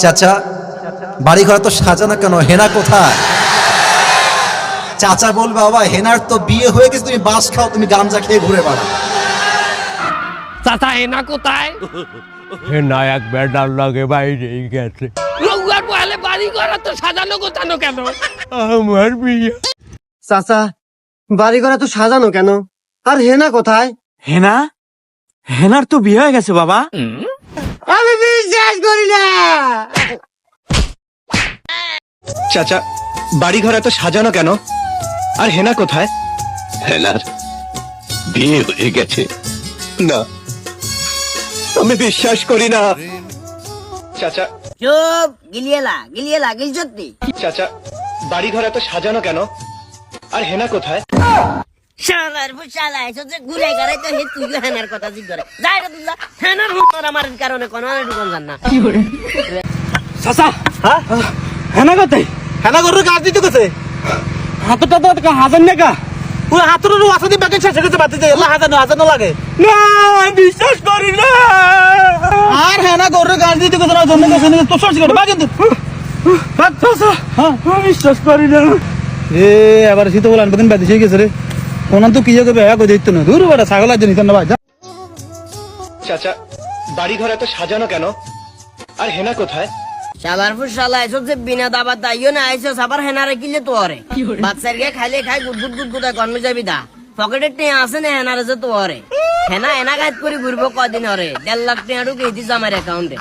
চাচা বাড়ি ঘর তো সাজানো কেন, হেনা কোথায়? চাচা বলবে বাবা হেনার তো বিয়ে হয়ে গেছে, তুমি বাস খাও, তুমি গাঞ্জা খেয়ে ঘুরে বেড়াও। চাচা হেনা কোথায়? হেনা এক বেটার লাগে বাইরে গেছে। রোববার পহলে বাড়ি ঘর তো সাজানো গোছানো কেন? আমার বিয়ে। চাচা বাড়ি ঘরে তো সাজানো কেন, আর হেনা কোথায়? হেনা, হেনার তো বিয়ে হয়ে গেছে বাবা। আমি বিশ্বাস করি না। চাচা বাড়ি ঘর এত সাজানো কেন, আর হেনা কোথায়? হেনার বিয়ে হয়ে গেছে। না, আমি বিশ্বাস করি না। চাচা চুপ, গিলিয়েলা গিলছত্তি। চাচা বাড়ি ঘর এত সাজানো কেন, আর হেনা কোথায়? শালার শালা এসে যে ঘুরে গাড়াই তো হে তুই হেনার কথা জিজ্ঞাসা করে যাই রে তুই যা। হেনার হুঁর আমার কারণে কোন ঢুকন জান না। চাচা হেনা কোথায়? হেনা ঘরের কাজ দিতে গেছে। হাতটা তো হাজার নাকা। ওই হাতের আসলে ব্যাকেট শেষ গেছে, বাতি যে এলা হাজানো লাগে না, বিশ্বাস করি না। আর হেনা ঘরের কাজ দিতে গেছে না, জন্য গেছে তো সরছি করে বাকি চাচা বিশ্বাস করি না। এ এবার শীত বলে আনবেন বাতি সেই গেছে রে। কোন তো কি যাবে বেয়া করে দিত না, দূর বেটা ছাগল আছে নিতেন না ভাই। চাচা বাড়ি ঘর এত সাজানো কেন, আর হেনা কোথায়? শালার শালা এসে যে বিনা দাবার দাইও না আইসো আবার হেনারে কিলে তো আরে বাচ্চার গে খাইলে খাই গুদ কর্মে যাবি দা পকেটে টিয়া আছে না হেনারে যে তো আরে হেনা এনা গাইত করে ঘুরবো কদিন আরে 1.5 লাখ টাকা ঢুকে দিস আমার অ্যাকাউন্টে।